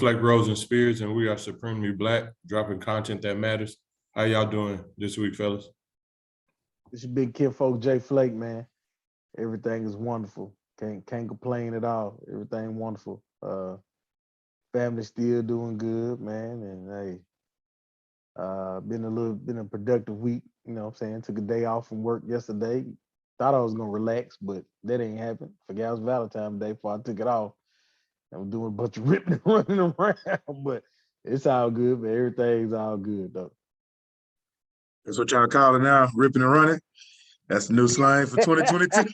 reflect roles and spirits, and we are supremely black, dropping content that matters. How y'all doing this week, fellas? It's your big kinfolk, Jay Flake, man. Everything is wonderful. Can't complain at all. Everything wonderful. Family still doing good, man. And hey, been a productive week. You know what I'm saying? Took a day off from work yesterday. Thought I was gonna relax, but that ain't happened. Forgot it was Valentine's Day before I took it off. I was doing a bunch of ripping and running around, but it's all good, man. Everything's all good though. That's what y'all call it now, ripping and running. That's the new slang for 2022.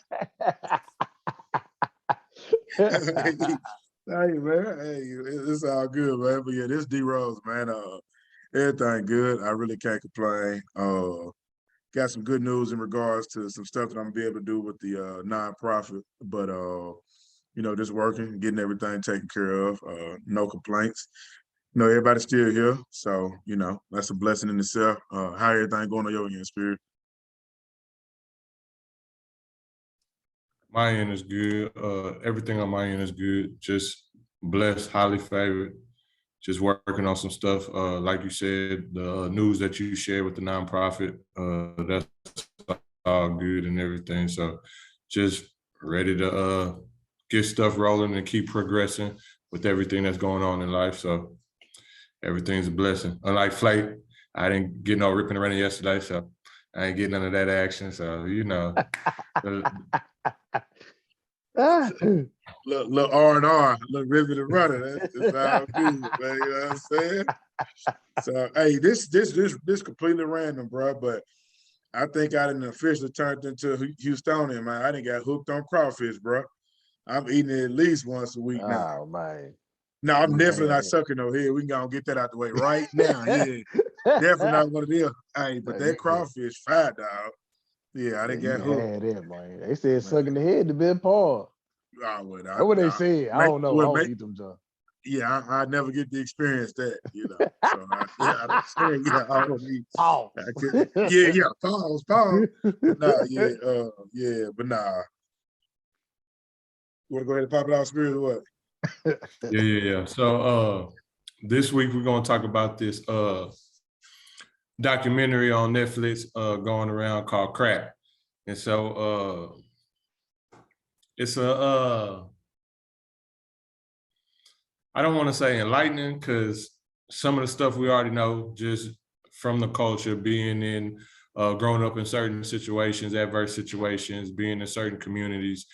Hey, man, it's all good, man. But yeah, this D-Rose, man, everything good. I really can't complain. Got some good news in regards to some stuff that I'm gonna be able to do with the nonprofit, but you know, just working, getting everything taken care of. No complaints. You know, everybody's still here, so you know that's a blessing in itself. How everything going on your end, Spirit? My end is good. Everything on my end is good. Just blessed, highly favored. Just working on some stuff. Like you said, the news that you shared with the nonprofit, that's all good and everything. So just ready to get stuff rolling and keep progressing with everything that's going on in life. So everything's a blessing. Unlike Flake, I didn't get no ripping and running yesterday, so I ain't getting none of that action. So, you know. Little R&R, little ripping and running. That's all good, man. You know what I'm saying? So, hey, this completely random, bro, but I think I didn't officially turned into Houstonian, man. I didn't got hooked on crawfish, bro. I'm eating it at least once a week now. Oh, man. No, I'm definitely not sucking no head. We can go and get that out the way right now. Yeah, definitely not one of them. Hey, but that crawfish, fat dog. Yeah, I didn't get hooked. That, man. They said sucking the head to be part. That's what they said. I don't know. I don't eat them, John. Yeah, I never get to experience that, you know. So I don't eat. Pause. Pause. Nah, but nah. You want to go ahead and pop it out, Spirit, or what? Yeah. So this week we're gonna talk about this documentary on Netflix going around called Crammed. And so it's I don't want to say enlightening, because some of the stuff we already know just from the culture, being in growing up in certain situations, adverse situations, being in certain communities,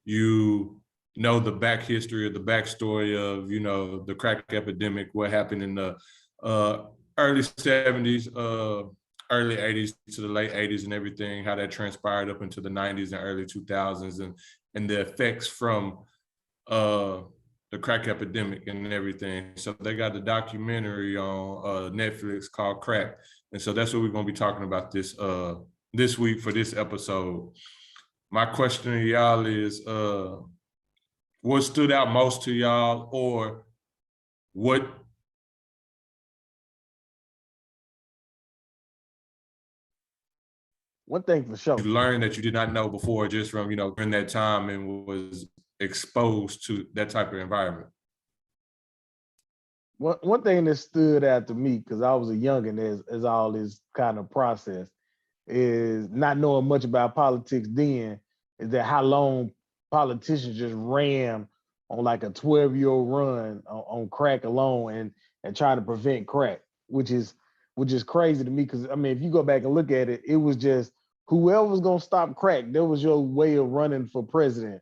you know the back history or the backstory of, you know, the crack epidemic, what happened in the early 70s, early 80s to the late 80s and everything, how that transpired up into the 90s and early 2000s, and the effects from the crack epidemic and everything. So they got a documentary on Netflix called Crack. And so that's what we're gonna be talking about this week for this episode. My question to y'all is, what stood out most to y'all, or what one thing for sure, you learned that you did not know before, just from, you know, during that time and was exposed to that type of environment? One thing that stood out to me, because I was a youngin' as all this kind of process, is not knowing much about politics then, is that how long politicians just ran on like a 12-year-old run on crack alone and trying to prevent crack, which is crazy to me, because I mean, if you go back and look at it, it was just whoever was gonna stop crack, that was your way of running for president.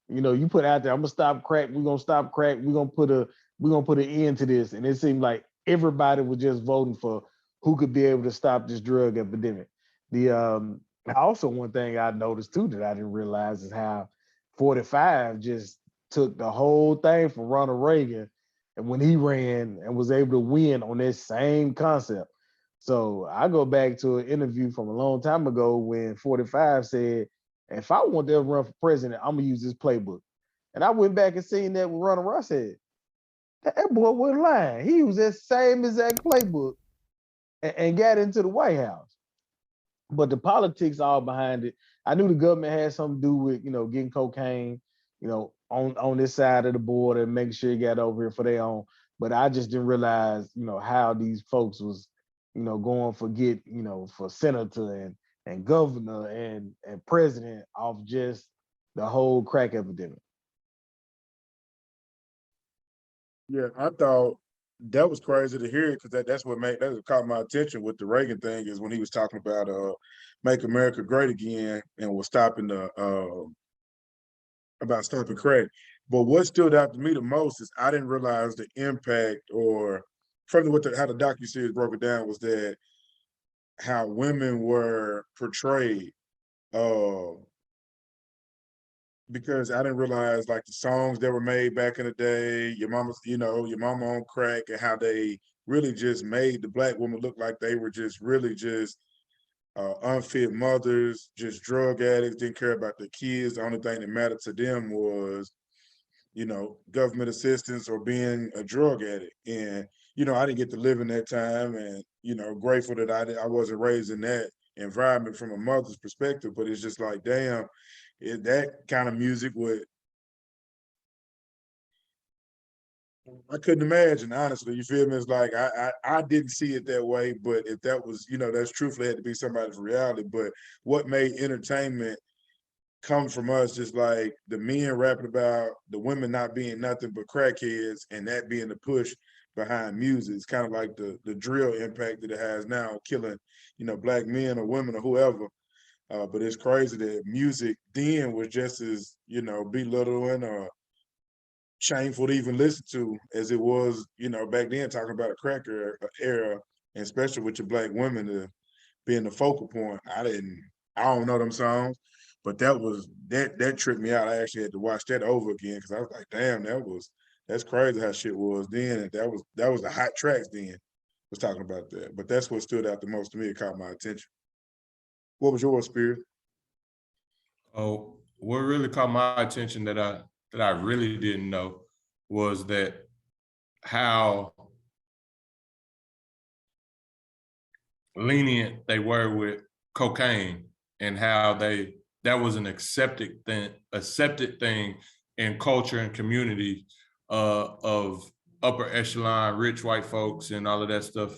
You know, you put out there, I'm gonna stop crack, we're gonna stop crack, we're gonna put an end to this. And it seemed like everybody was just voting for who could be able to stop this drug epidemic. Also one thing I noticed too that I didn't realize is how 45 just took the whole thing from Ronald Reagan, and when he ran and was able to win on that same concept. So I go back to an interview from a long time ago when 45 said, if I want to ever run for president, I'm gonna use this playbook. And I went back and seen that with Ronald Ross said. That boy wasn't lying. He used that same exact playbook and got into the White House. But the politics all behind it, I knew the government had something to do with, you know, getting cocaine, you know, on this side of the border and making sure it got over here for their own. but I just didn't realize, how these folks was, going for for senator and governor and president off just the whole crack epidemic. Yeah, I thought that was crazy to hear because that's what caught my attention with the Reagan thing is when he was talking about make America great again and was stopping the about stopping crack. But what stood out to me the most is I didn't realize the impact or from how the docuseries broke it down was that how women were portrayed. Because I didn't realize like the songs that were made back in the day, your mama on crack, and how they really just made the Black woman look like they were just really just unfit mothers, just drug addicts, didn't care about their kids. The only thing that mattered to them was, government assistance or being a drug addict. And, I didn't get to live in that time and, grateful that I wasn't raised in that environment from a mother's perspective, but it's just like, damn, that kind of music I couldn't imagine, honestly. You feel me? It's like I didn't see it that way, but if that was, that's truthfully had to be somebody's reality. But what made entertainment come from us, just like the men rapping about the women not being nothing but crackheads, and that being the push behind music. It's kind of like the drill impact that it has now, killing, Black men or women or whoever. But it's crazy that music then was just as, belittling or shameful to even listen to as it was, back then, talking about a crack era, and especially with your Black women being the focal point. I don't know them songs, but that tripped me out. I actually had to watch that over again because I was like, damn, that's crazy how shit was then. And that was the hot tracks then, was talking about that. But that's what stood out the most to me. It caught my attention. What was yours, Spirit? Oh, what really caught my attention that I really didn't know was that how lenient they were with cocaine and how that was an accepted thing in culture and community of upper echelon rich white folks and all of that stuff,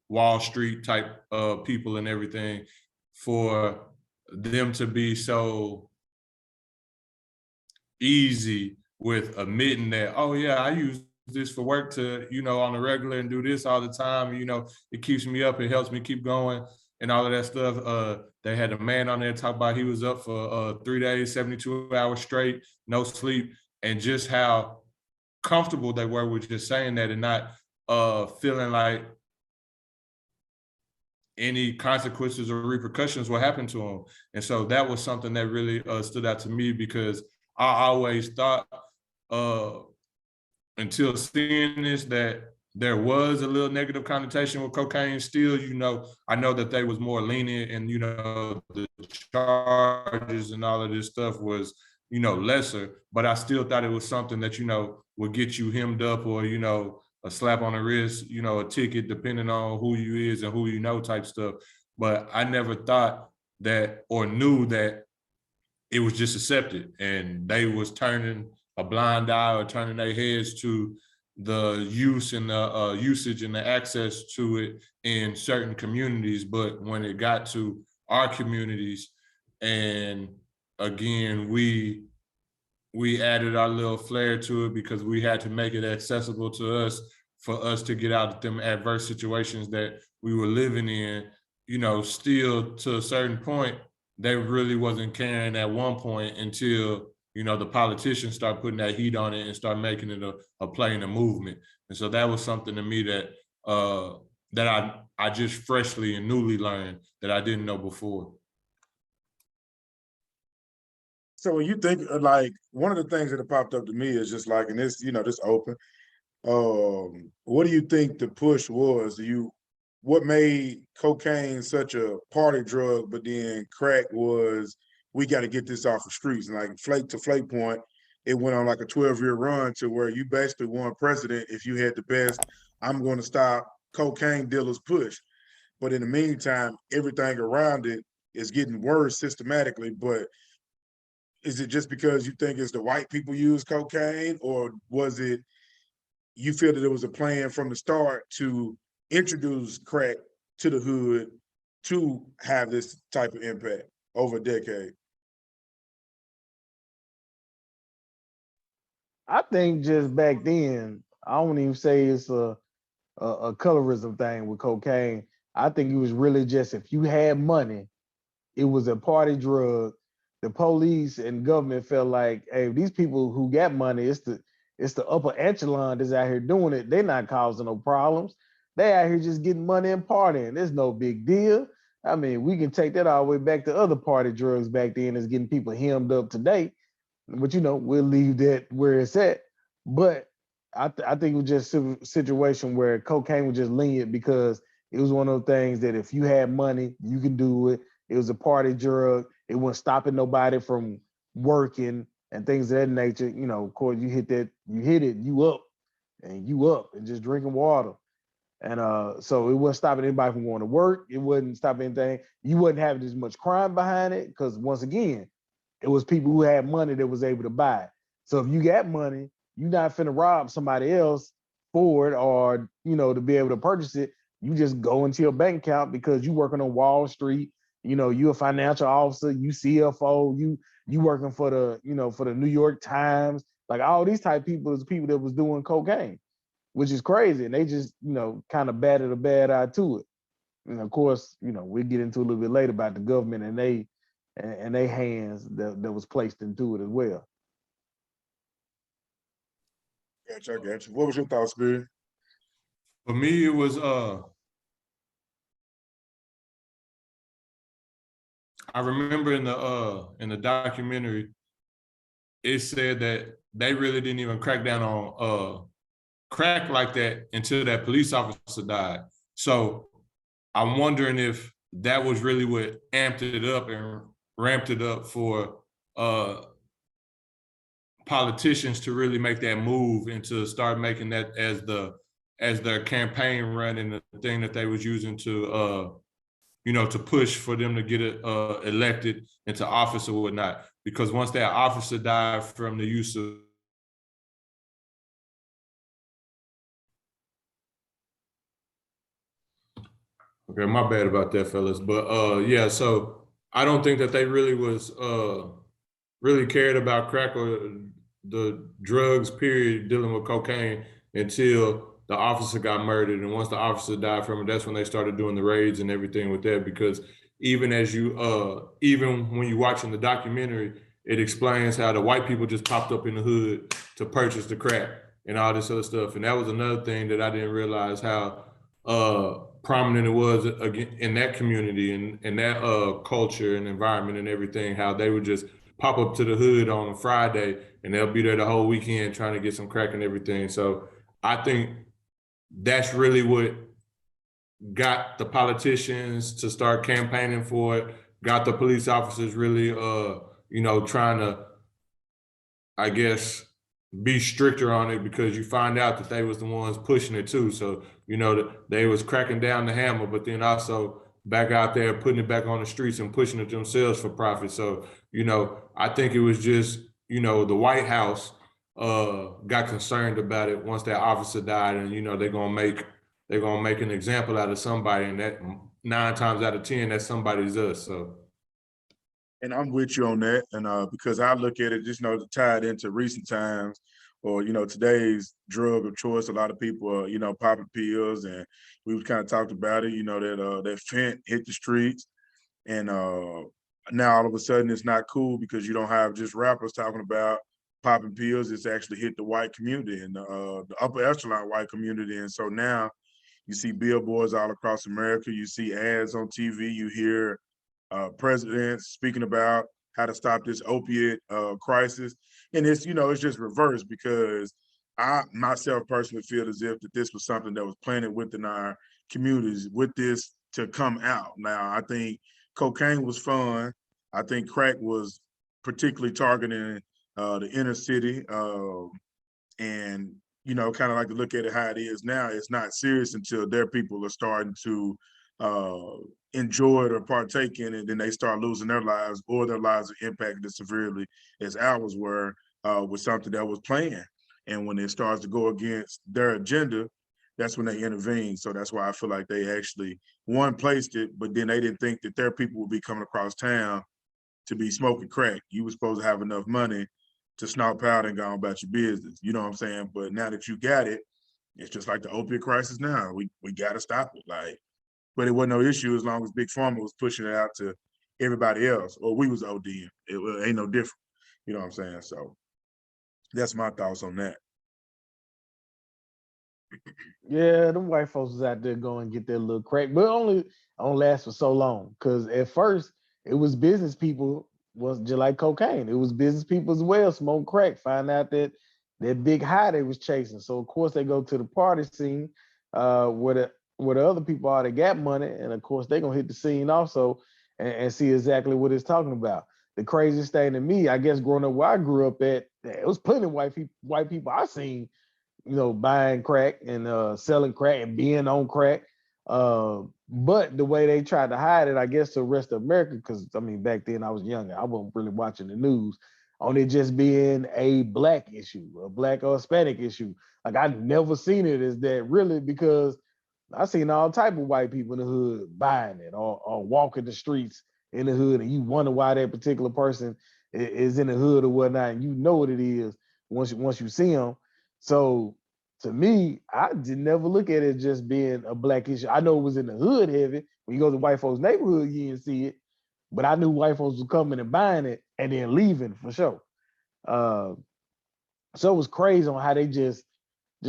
Wall Street type people and everything, for them to be so easy with admitting that, oh yeah, I use this for work to, on the regular and do this all the time. It keeps me up, it helps me keep going and all of that stuff. They had a man on there talk about he was up for 3 days, 72 hours straight, no sleep, and just how comfortable they were with just saying that and not feeling like any consequences or repercussions will happen to them. And so that was something that really stood out to me, because I always thought until seeing this that there was a little negative connotation with cocaine still. I know that they was more lenient and, the charges and all of this stuff was, lesser, but I still thought it was something that, would get you hemmed up or, a slap on the wrist, a ticket, depending on who you is and who you know type stuff. But I never thought that or knew that it was just accepted and they was turning a blind eye or turning their heads to the use and the usage and the access to it in certain communities. But when it got to our communities, and again, we added our little flair to it because we had to make it accessible to us for us to get out of them adverse situations that we were living in. Still to a certain point, they really wasn't caring at one point until, the politicians start putting that heat on it and start making it a play and a movement. And so that was something to me that I just freshly and newly learned that I didn't know before. So when you think like one of the things that have popped up to me is just like, and this, this open, what do you think the push was? What made cocaine such a party drug, but then crack was, we got to get this off the streets. And like flake to flake point, it went on like a 12-year run to where you basically won president if you had the best, I'm going to stop cocaine dealers push. But in the meantime, everything around it is getting worse systematically. But is it just because you think it's the white people use cocaine, or was it you feel that it was a plan from the start to introduce crack to the hood to have this type of impact over a decade? I think just back then, I don't even say it's a colorism thing with cocaine. I think it was really just if you had money, it was a party drug. The police and government felt like, hey, these people who got money, it's the upper echelon that's out here doing it. They're not causing no problems. They out here just getting money and partying. There's no big deal. I mean, we can take that all the way back to other party drugs back then that's getting people hemmed up today. But we'll leave that where it's at. But I think it was just a situation where cocaine was just lenient because it was one of those things that if you had money, you can do it. It was a party drug. It wasn't stopping nobody from working and things of that nature. Of course, you hit it, you up and just drinking water. And so it wasn't stopping anybody from going to work. It wasn't stopping anything. You wasn't having as much crime behind it because once again, it was people who had money that was able to buy it. So if you got money, you're not finna rob somebody else for it or, to be able to purchase it. You just go into your bank account because you working on Wall Street. You a financial officer, you CFO, you working for the New York Times. Like all these type of people is people that was doing cocaine, which is crazy. And they just, kind of batted a bad eye to it. And of course, we'll get into a little bit later about the government and they hands that was placed into it as well. Gotcha, I got you. What was your thoughts, Spirit? For me, it was I remember in the documentary, it said that they really didn't even crack down on crack like that until that police officer died. So I'm wondering if that was really what amped it up and ramped it up for politicians to really make that move and to start making that as their campaign run and the thing that they was using to to push for them to get elected into office or whatnot. Because once that officer died from the use of okay, my bad about that, fellas. But yeah, so I don't think that they really was really cared about crack or the drugs, period, dealing with cocaine until the officer got murdered. And once the officer died from it, that's when they started doing the raids and everything with that. Because even when you're watching the documentary, it explains how the white people just popped up in the hood to purchase the crack and all this other stuff. And that was another thing that I didn't realize how prominent it was in that community and in that culture and environment and everything, how they would just pop up to the hood on a Friday and they'll be there the whole weekend trying to get some crack and everything. So I think that's really what got the politicians to start campaigning for it, got the police officers really, trying to, I guess, be stricter on it because you find out that they was the ones pushing it too. So, they was cracking down the hammer, but then also back out there putting it back on the streets and pushing it themselves for profit. So, I think it was just, the White House got concerned about it once that officer died and, they're gonna make an example out of somebody, and that 9 times out of 10, that somebody's us. So And I'm with you on that. And because I look at it just to tie it into recent times or today's drug of choice. A lot of people are popping pills, and we've kind of talked about it. That fent hit the streets, and now all of a sudden it's not cool because you don't have just rappers talking about popping pills. It's actually hit the white community and the upper echelon white community, and so now you see billboards all across America. You see ads on TV. You hear presidents speaking about how to stop this opiate crisis. And it's just reversed because I myself personally feel as if that this was something that was planted within our communities with this to come out. Now, I think cocaine was fun. I think crack was particularly targeting the inner city. And kind of like to look at it how it is now. It's not serious until their people are starting to enjoy it or partake in it, then they start losing their lives, or their lives are impacted as severely as ours were with something that was planned. And when it starts to go against their agenda, that's when they intervene. So that's why I feel like they actually, one, placed it, but then they didn't think that their people would be coming across town to be smoking crack. You were supposed to have enough money to snort powder and go on about your business. You know what I'm saying? But now that you got it, it's just like the opiate crisis now. We got to stop it. Like, but it wasn't no issue as long as Big Pharma was pushing it out to everybody else, or we was ODing. It ain't no different. You know what I'm saying? So that's my thoughts on that. Yeah, them white folks was out there going get their little crack, but only last for so long. Cause at first it was business people, was just like cocaine. It was business people as well, smoke crack, find out that big high they was chasing. So of course they go to the party scene, where the other people are that got money, and of course they gonna hit the scene also and see exactly what it's talking about. The craziest thing to me, I guess, growing up where I grew up at, it was plenty of white people I seen, buying crack and selling crack and being on crack. But the way they tried to hide it, I guess, to the rest of America, because I mean, back then I was younger, I wasn't really watching the news, on it just being a black issue, a black or Hispanic issue. Like I never seen it as that really, because I seen all type of white people in the hood buying it or walking the streets in the hood, and you wonder why that particular person is in the hood or whatnot, and you know what it is once you see them. So to me, I did never look at it just being a black issue. I know it was in the hood heavy. When you go to white folks' neighborhood, you didn't see it, but I knew white folks were coming and buying it and then leaving for sure. So it was crazy on how they just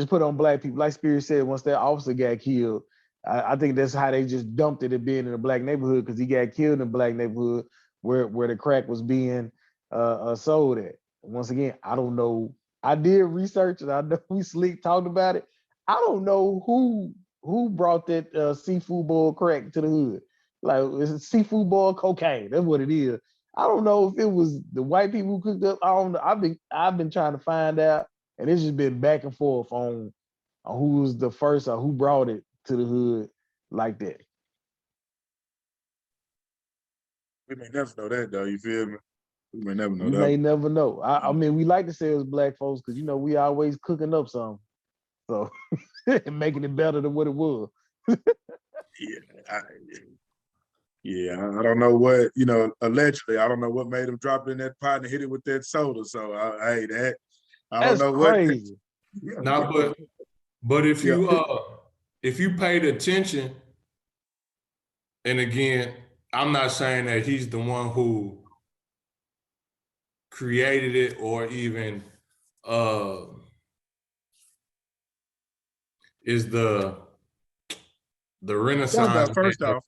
put on black people. Like Spirit said, once that officer got killed, I think that's how they just dumped it at being in a black neighborhood, because he got killed in a black neighborhood where the crack was being sold at. Once again, I don't know. I did research, and I know we sleep talked about it. I don't know who brought that seafood boil crack to the hood. Like, it's seafood boil cocaine. That's what it is. I don't know if it was the white people who cooked up. I don't know. I've been trying to find out, and it's just been back and forth on who was the first or who brought it to the hood like that. We may never know that though. You feel me? We may never know We that. may never know. I mean, we like to say it was black folks because we always cooking up something, so making it better than what it was. I don't know what, allegedly, I don't know what made him drop in that pot and hit it with that soda. So I That's don't know crazy. what. No, but if you paid attention, and again, I'm not saying that he's the one who created it or even is the Renaissance. First off,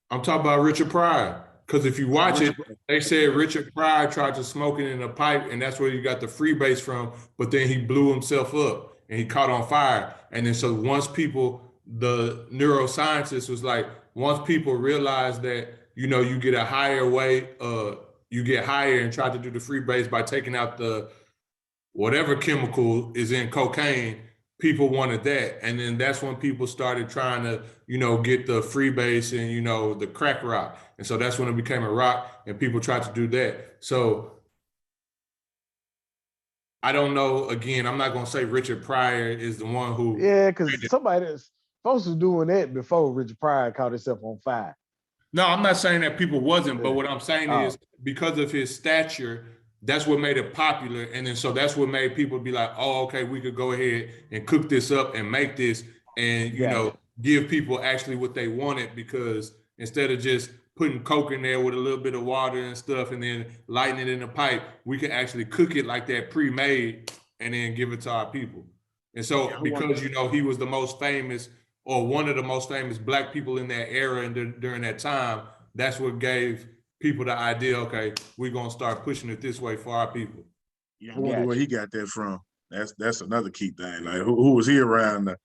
I'm talking about Richard Pryor. Because if you watch it, they said Richard Pryor tried to smoke it in a pipe, and that's where you got the freebase from. But then he blew himself up and he caught on fire. And then so once the neuroscientist was like, once people realize that, you get a higher way, you get higher and try to do the freebase by taking out the whatever chemical is in cocaine, people wanted that. And then that's when people started trying to, get the freebase and, the crack rock. And so that's when it became a rock and people tried to do that. So I don't know. Again, I'm not going to say Richard Pryor is the one who. Yeah, because folks was doing that before Richard Pryor caught himself on fire. No, I'm not saying that people wasn't, but what I'm saying is because of his stature, that's what made it popular. And then so that's what made people be like, oh, okay, we could go ahead and cook this up and make this and, give people actually what they wanted, because instead of just putting Coke in there with a little bit of water and stuff and then lighting it in the pipe, we can actually cook it like that pre-made and then give it to our people. And so because, he was the most famous or one of the most famous Black people in that era and during that time, that's what gave people the idea, okay, we're going to start pushing it this way for our people. Yeah, I wonder where he got that from. That's another key thing. Like, who was he around to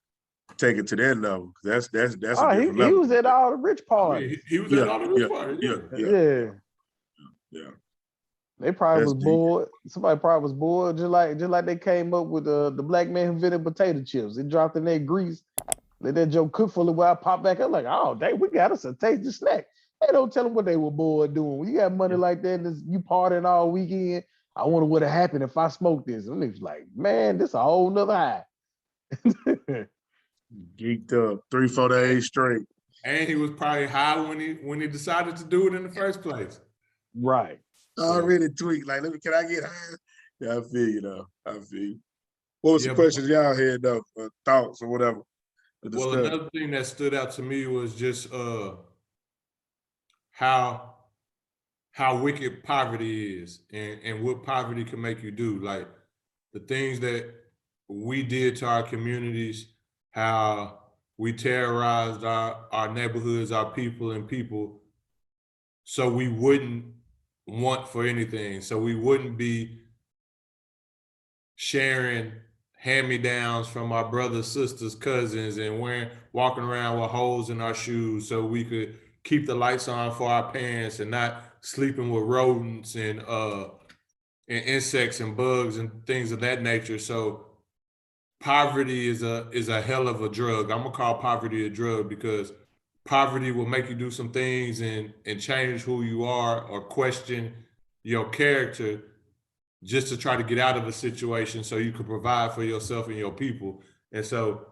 take it to that level? That's a different level. He was at all the rich parties. He was at all the rich parties. Yeah. They probably was bored. Somebody probably was bored, just like they came up with the black man who invented potato chips. It dropped in their grease. Let that joke cook for a little while, pop back up like, oh, dang, we got us a tasty snack. Hey, don't tell them what they were bored doing. When you got money like that and you partying all weekend, I wonder what would have happened if I smoked this. And it's like, man, this a whole nother high. Geeked up 3-4 days straight. And he was probably high when he decided to do it in the first place. Right. Already tweaked. Like, can I get high? Yeah, I feel you though. I feel you. What was Yeah, some questions y'all had though? Thoughts or whatever? Well, another thing that stood out to me was just how wicked poverty is and what poverty can make you do. Like the things that we did to our communities, how we terrorized our neighborhoods, our people and people, so we wouldn't want for anything. So we wouldn't be sharing hand-me-downs from our brothers, sisters, cousins, and walking around with holes in our shoes so we could keep the lights on for our parents and not sleeping with rodents and insects and bugs and things of that nature. So poverty is a hell of a drug. I'm gonna call poverty a drug because poverty will make you do some things and change who you are or question your character just to try to get out of a situation so you can provide for yourself and your people. And so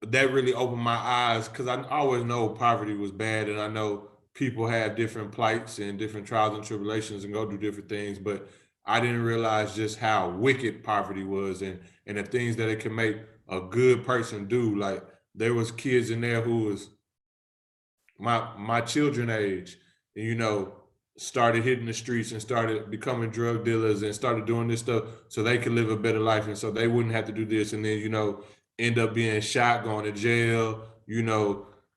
that really opened my eyes because I always know poverty was bad, and I know people have different plights and different trials and tribulations and go do different things, but I didn't realize just how wicked poverty was and the things that it can make a good person do. Like there was kids in there who was my children age, and started hitting the streets and started becoming drug dealers and started doing this stuff so they could live a better life and so they wouldn't have to do this, and then end up being shot, going to jail,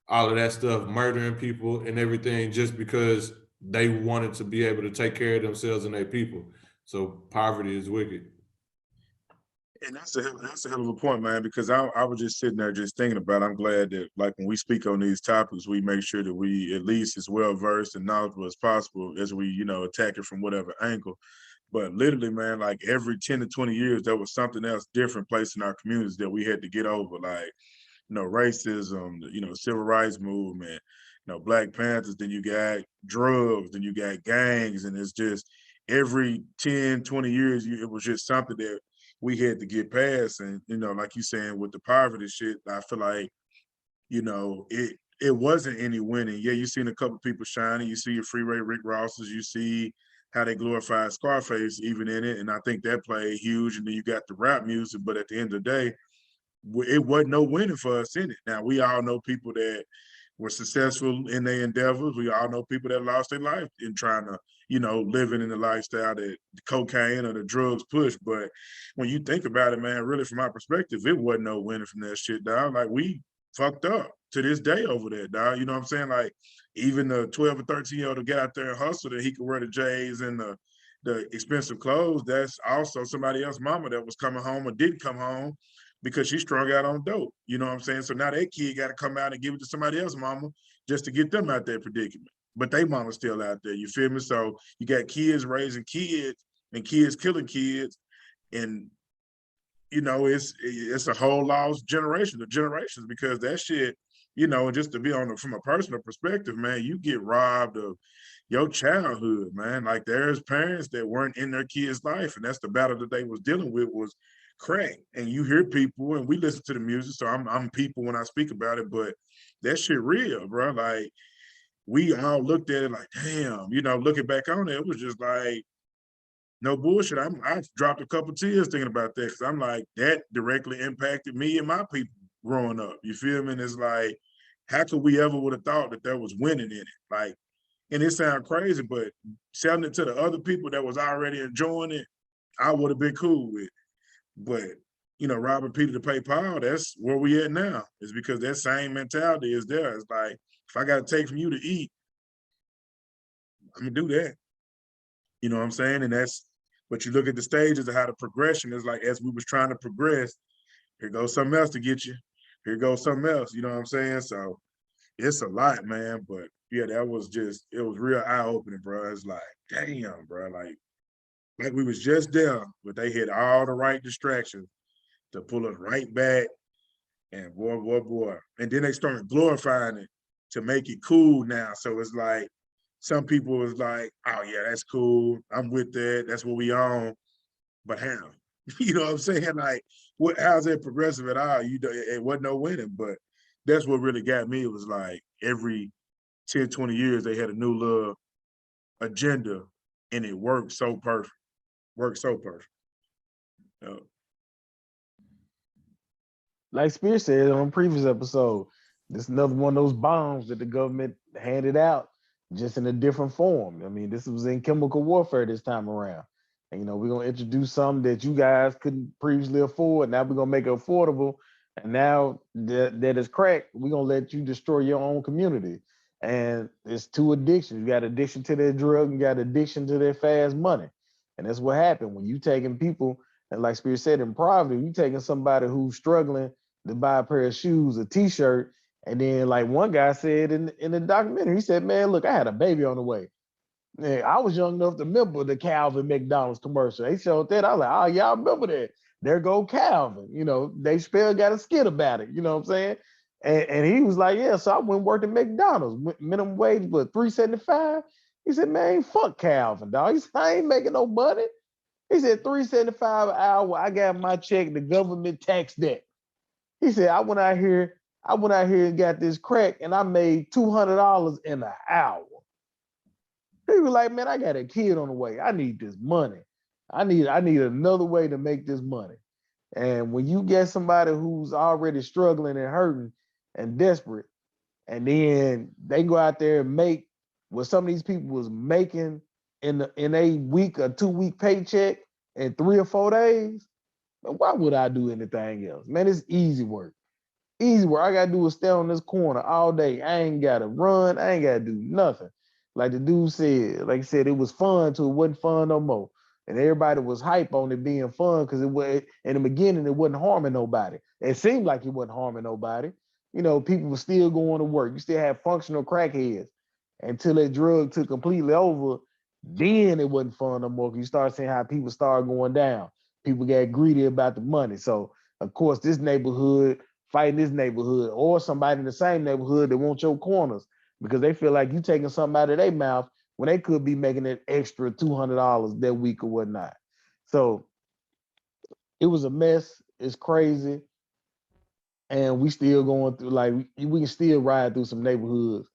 all of that stuff, murdering people and everything just because they wanted to be able to take care of themselves and their people. So poverty is wicked. And that's a hell of a point, man, because I was just sitting there just thinking about it. I'm glad that like when we speak on these topics, we make sure that we at least as well versed and knowledgeable as possible as we, attack it from whatever angle. But literally, man, like every 10 to 20 years, there was something else different placed in our communities that we had to get over. Like, racism, civil rights movement, Black Panthers, then you got drugs, then you got gangs, and it's just every 10, 20 years, it was just something that we had to get past. And, like you saying with the poverty shit, I feel like, it wasn't any winning. Yeah, you seen a couple people shining, you see your Freeway Rick Rosses, you see how they glorified Scarface even in it. And I think that played huge. And then you got the rap music, but at the end of the day, it wasn't no winning for us in it. Now, we all know people that were successful in their endeavors. We all know people that lost their life in trying to, living in the lifestyle that the cocaine or the drugs push. But when you think about it, man, really from my perspective, it wasn't no winning from that shit, dog. Like we fucked up to this day over there, dog. You know what I'm saying? Like even the 12 or 13-year-old to get out there and hustle that he could wear the J's and the expensive clothes, that's also somebody else's mama that was coming home or didn't come home because she strung out on dope. You know what I'm saying? So now that kid got to come out and give it to somebody else's mama just to get them out that predicament. But they mama's still out there, you feel me? So you got kids raising kids and kids killing kids. And, it's a whole lost generation of generations because that shit, just to be from a personal perspective, man, you get robbed of your childhood, man. Like there's parents that weren't in their kids' life, and that's the battle that they was dealing with was crack. And you hear people, and we listen to the music, so I'm people when I speak about it, but that shit real, bro. Like we all looked at it like, damn, looking back on it, it was just like no bullshit. I dropped a couple tears thinking about that because I'm like, that directly impacted me and my people growing up. You feel me? And it's like, how could we ever would have thought that there was winning in it? Like, and it sounds crazy, but selling it to the other people that was already enjoying it, I would have been cool with. But robbing Peter to pay Paul, that's where we at now. It's because that same mentality is there. It's like, if I got to take from you to eat, I'm gonna do that. You know what I'm saying? And but you look at the stages of how the progression is like, as we was trying to progress, here goes something else to get you. Here goes something else. You know what I'm saying? So it's a lot, man. But yeah, it was real eye-opening, bro. It's like, damn, bro. Like we was just there, but they had all the right distractions to pull us right back And boy. And then they started glorifying it to make it cool now. So it's like, some people was like, oh yeah, that's cool. I'm with that. That's what we on. But how? You know what I'm saying? Like, how's that progressive at all? It wasn't no winning, but that's what really got me. It was like every 10, 20 years, they had a new little agenda and it worked so perfect. Worked so perfect. Like Spear said on a previous episode, this is another one of those bombs that the government handed out, just in a different form. I mean, this was in chemical warfare this time around. And, we're gonna introduce something that you guys couldn't previously afford. Now we're gonna make it affordable. And now that it's crack, we're gonna let you destroy your own community. And it's two addictions. You got addiction to that drug, you got addiction to that fast money. And that's what happened when you taking people, and like Spirit said, in poverty, you taking somebody who's struggling to buy a pair of shoes, a t-shirt, and then like one guy said in the documentary, he said, man, look, I had a baby on the way. Man, I was young enough to remember the Calvin McDonald's commercial. They showed that. I was like, oh, y'all remember that. There go Calvin. Dave Chappelle got a skit about it. You know what I'm saying? And he was like, yeah, so I went and worked at McDonald's. Minimum wage was $3.75. He said, man, fuck Calvin, dog. He said, I ain't making no money. He said, $3.75 an hour. I got my check, the government taxed that. He said, I went out here and got this crack and I made $200 in an hour. He was like, man, I got a kid on the way. I need this money. I need another way to make this money. And when you get somebody who's already struggling and hurting and desperate, and then they go out there and make what some of these people was making in a week or 2 week paycheck in 3 or 4 days, why would I do anything else? Man, it's easy work. Easy work. I gotta do is stand on this corner all day. I ain't gotta run. I ain't gotta do nothing. Like the dude said, like I said, it was fun till it wasn't fun no more. And everybody was hype on it being fun because it was in the beginning, it wasn't harming nobody. It seemed like it wasn't harming nobody. People were still going to work. You still have functional crackheads until that drug took completely over. Then it wasn't fun no more. You start seeing how people started going down. People got greedy about the money. So of course, this neighborhood fighting this neighborhood, or somebody in the same neighborhood that wants your corners because they feel like you taking something out of their mouth when they could be making an extra $200 that week or whatnot. So it was a mess. It's crazy. And we still going through, like, we can still ride through some neighborhoods.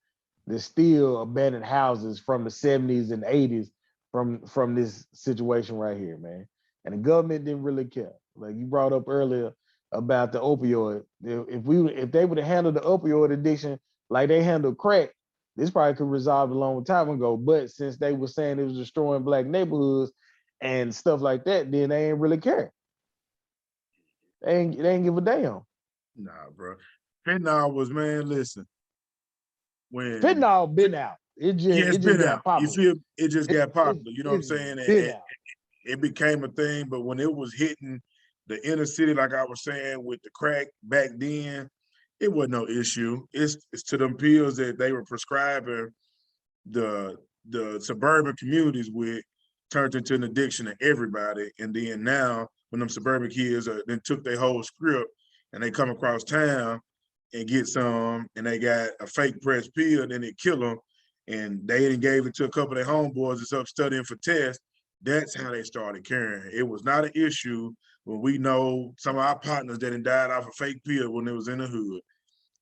There's still abandoned houses from the 70s and 80s from this situation right here, man. And the government didn't really care. Like you brought up earlier about the opioid. If they would have handled the opioid addiction like they handled crack, this probably could resolve a long time ago. But since they were saying it was destroying black neighborhoods and stuff like that, then they ain't really care. They ain't give a damn. Nah, bro. Fentanyl was, man, listen. When Fentanyl been out. It just been got out. popular. You feel it just got popular. You know what I'm saying? And it became a thing, but when it was hitting the inner city, like I was saying, with the crack back then, it wasn't no issue. It's to them pills that they were prescribing the suburban communities with turned into an addiction to everybody. And then now when them suburban kids then took their whole script and they come across town and get some and they got a fake press pill, then they kill them. And they didn't gave it to a couple of their homeboys that's up studying for tests. That's how they started carrying. It was not an issue when we know some of our partners that had died off a fake pill when it was in the hood.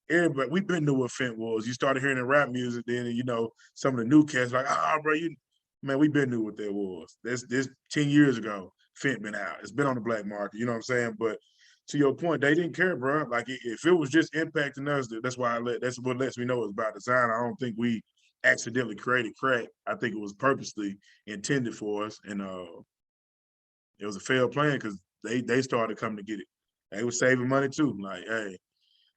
Everybody, we've been to what Fent was. You started hearing the rap music, then some of the new cats like, bro, man, we've been to what that was. This 10 years ago, Fent been out. It's been on the black market, you know what I'm saying? But to your point, they didn't care, bro. Like if it was just impacting us, that's what lets me know it's by design. I don't think we accidentally created crack. I think it was purposely intended for us, and it was a failed plan because they started coming to get it. They were saving money too. Like, hey,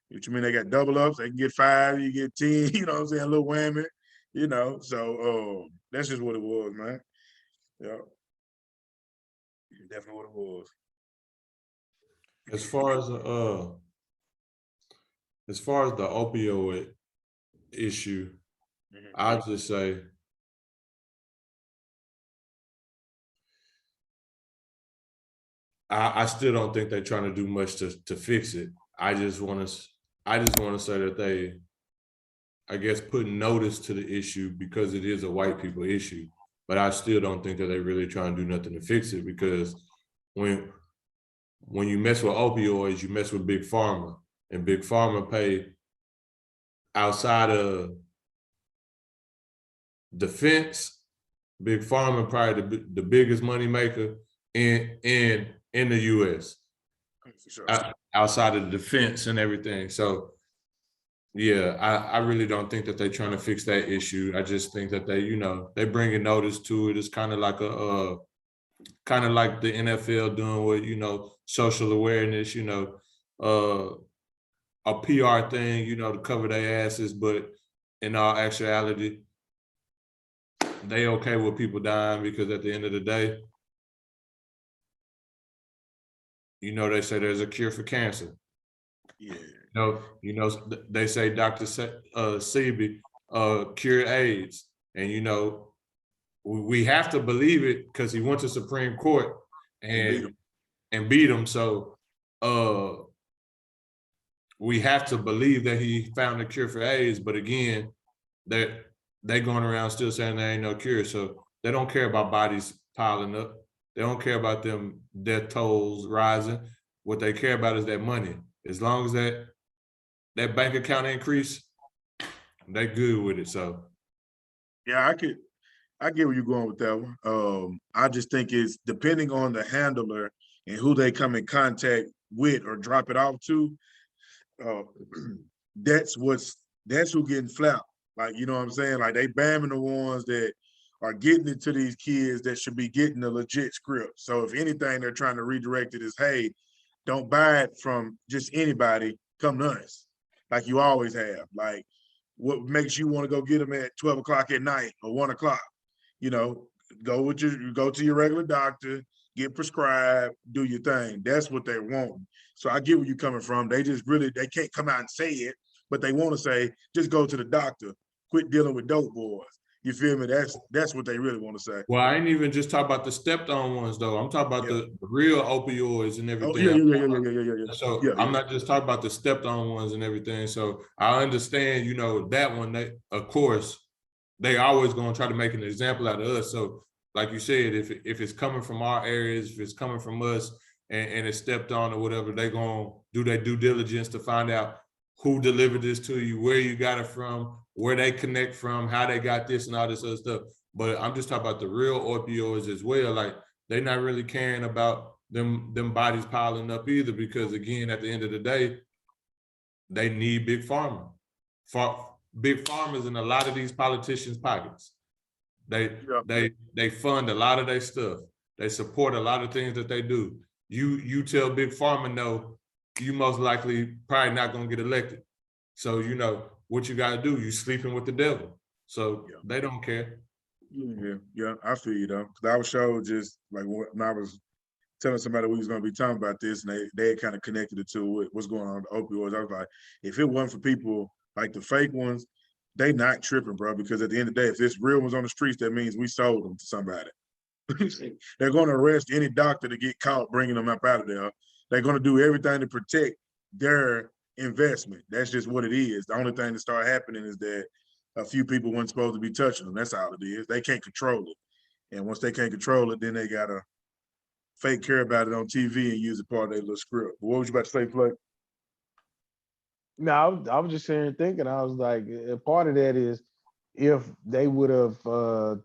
what you mean they got double ups? They can get 5, you get 10. You know what I'm saying? A little whammy. So that's just what it was, man. Yeah, definitely what it was. As far as the opioid issue, I'll just say I still don't think they're trying to do much to fix it. I just want to say that they, I guess, put notice to the issue because it is a white people issue. But I still don't think that they really trying to do nothing to fix it, because when you mess with opioids, you mess with Big Pharma, and Big Pharma pay outside of defense. Big Pharma probably the biggest money maker in the U.S. For sure. Outside of the defense and everything. So yeah, I really don't think that they're trying to fix that issue. I just think that they, they bringing notice to it. It's kind of like kind of like the NFL doing with, social awareness, a PR thing, to cover their asses, but in all actuality, they okay with people dying, because at the end of the day, they say there's a cure for cancer. Yeah. They say Dr. Sebi cured AIDS, and we have to believe it because he went to Supreme Court and beat him. So we have to believe that he found a cure for AIDS. But again, they going around still saying there ain't no cure. So they don't care about bodies piling up. They don't care about them death tolls rising. What they care about is that money. As long as that bank account increase, they good with it. So yeah, I get where you're going with that one. I just think it's depending on the handler and who they come in contact with or drop it off to. That's who getting flapped. Like, you know what I'm saying? Like, they bamming the ones that are getting it to these kids that should be getting a legit script. So if anything, they're trying to redirect it as, hey, don't buy it from just anybody, come to us, like you always have. Like, what makes you want to go get them at 12 o'clock at night or 1 o'clock? Go to your regular doctor, get prescribed, do your thing. That's what they want. So I get where you're coming from. They just really, they can't come out and say it, but they want to say, just go to the doctor, quit dealing with dope boys. You feel me? That's what they really want to say. Well, I ain't even just talking about the stepped on ones though. I'm talking about the real opioids and everything. Yeah. So I'm not just talking about the stepped on ones and everything. So I understand, that one, they, of course, they always going to try to make an example out of us. So like you said, if it's coming from our areas, if it's coming from us and it's stepped on or whatever, they going to do their due diligence to find out who delivered this to you, where you got it from, where they connect from, how they got this and all this other stuff. But I'm just talking about the real opioids as well. Like, they're not really caring about them bodies piling up either, because again, at the end of the day, they need Big Pharma. Big Pharma's in a lot of these politicians' pockets. They fund a lot of their stuff. They support a lot of things that they do. You tell Big Pharma no, you most likely probably not gonna get elected. So what you gotta do, you sleeping with the devil. So they don't care. Yeah, I feel you though. Cause I was showed just like when I was telling somebody we was gonna be talking about this, and they had kind of connected it to what's going on with the opioids. I was like, if it wasn't for people like the fake ones, they not tripping, bro. Because at the end of the day, if this real ones on the streets, that means we sold them to somebody. They're going to arrest any doctor to get caught bringing them up out of there. They're going to do everything to protect their investment. That's just what it is. The only thing that start happening is that a few people weren't supposed to be touching them. That's all it is. They can't control it. And once they can't control it, then they got to fake care about it on TV and use it part of their little script. But what was you about to say, Flake? No, I was just sitting thinking, I was like, part of that is if they would have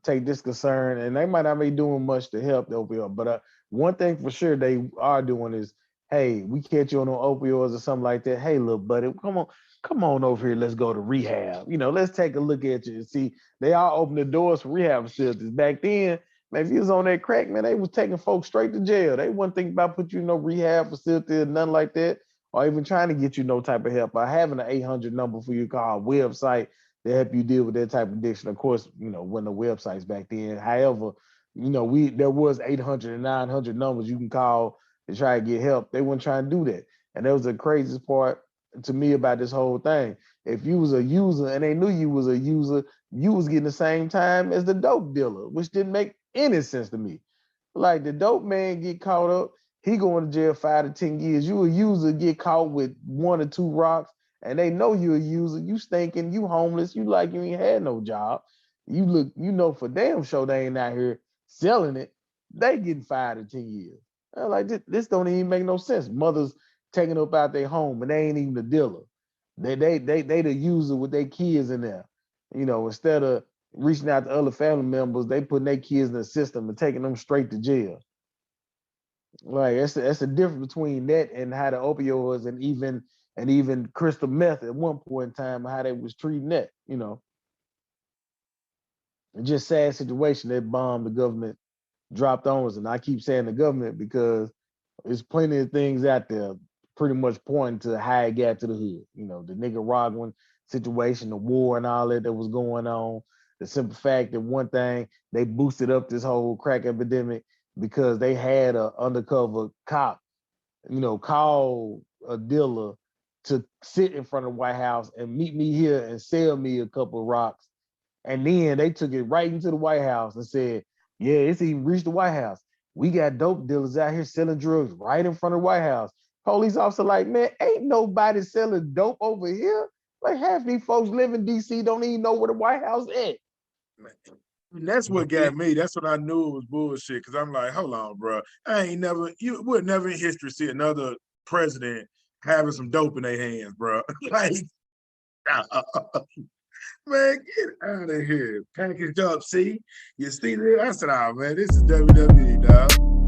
take this concern, and they might not be doing much to help the opioid, but one thing for sure they are doing is, hey, we catch you on opioids or something like that. Hey, little buddy, come on over here. Let's go to rehab. Let's take a look at you and see. They all open the doors for rehab facilities. Back then, man, if you was on that crack, man, they was taking folks straight to jail. They wasn't thinking about putting you in no rehab facility or nothing like that, or even trying to get you no type of help, or having an 800 number for you call website to help you deal with that type of addiction. Of course, when the websites back then. However, there was 800 and 900 numbers you can call to try to get help. They weren't trying to do that. And that was the craziest part to me about this whole thing. If you was a user and they knew you was a user, you was getting the same time as the dope dealer, which didn't make any sense to me. Like, the dope man get caught up, He going to jail 5 to 10 years. You a user, get caught with 1 or 2 rocks, and they know you're a user. You stinking, you homeless, you like you ain't had no job. You look, you know for damn sure they ain't out here selling it. They getting 5 to 10 years. I'm like, this don't even make no sense. Mothers taking up out their home and they ain't even the dealer. They the user with their kids in there. You know, instead of reaching out to other family members, they putting their kids in the system and taking them straight to jail. Like that's the difference between that and how the opioids and even crystal meth at one point in time, how they was treating that, you know. It's just sad situation that bomb the government dropped on us. And I keep saying the government because there's plenty of things out there pretty much pointing to how it got to the hood. You know, the Nicaraguan situation, the war and all that was going on. The simple fact that one thing, they boosted up this whole crack epidemic because they had an undercover cop, you know, call a dealer to sit in front of the White House and meet me here and sell me a couple of rocks. And then they took it right into the White House and said, yeah, it's even reached the White House. We got dope dealers out here selling drugs right in front of the White House. Police officer like, man, ain't nobody selling dope over here. Like half these folks live in DC, don't even know where the White House is. And that's what got me. That's what I knew it was bullshit. Cause I'm like, hold on, bro. You would never in history see another president having some dope in their hands, bro. Like, man, get out of here. Packaged up, see? You see this? I said, oh, man, this is WWE, dog.